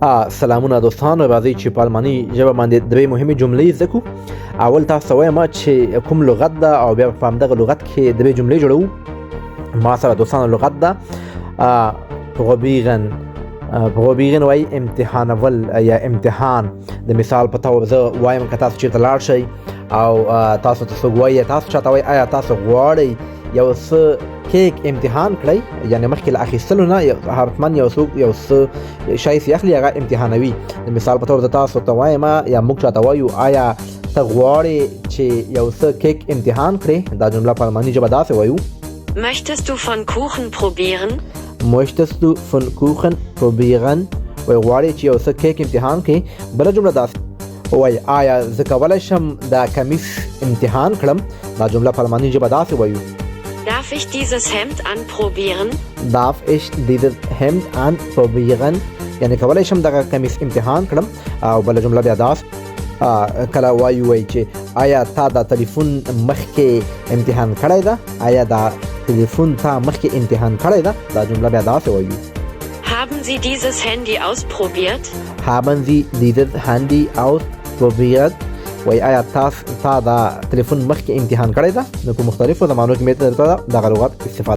سلامونه دوستانو، راځئ چې په الماني ژبه باندې درې مهمې جملې زده کړو. اول تاسو ته وایم چې کوم لغت ده او بیا په همدغه لغت کې درې جملې جوړوو. ما سره دوستانو لغت ده probieren. probieren وایي امتحانول یا امتحان. د مثال په توګه زه وایم که تاسو چېرته لاړ شئ او تاسو ته څوک وایي، تاسو چاته وایي آیا تاسو غواړئ یو څه کیک امتحان کړئ، یعنې مخکې له اخیستلو نه حتما یو څوک یو څه شی چې اخلي هغه امتحانوي. د مثال په توګه زه تاسو ته وایم یا موږ چاته وایو آیا ته غواړې چې یو څه کیک امتحان کړې، دا جمله په الماني ژبه داسې وایو. Möchtest du von Kuchen probieren? Möchtest du von Kuchen probieren؟ وایي غواړې چې یو څه کیک امتحان کړې. بله جمله داسې وایي آیا زه کولی شم دا کمیس امتحان کړم، دا جمله په الماني ژبه داسې وایو. Darf ich dieses Hemd anprobieren? Darf ich dieses Hemd anprobieren؟ یعنې کولی شم دغه کمیس امتحان کړم. او بله جمله بیا داسې کله وایي چې آیا تا دا تلیفون مخکې امتحان کړی ده، آیا دا تلیفون تا مخکې امتحان کړی ده، دا جمله بیا داسې وایو. Haben Sie dieses Handy ausprobiert? Haben Sie dieses Handy ausprobiert؟ وایي آیا تا دا تلیفون مخکې امتحان کړی ده؟ نو په مختلفو زمانو کې مې دغه لغت استفاده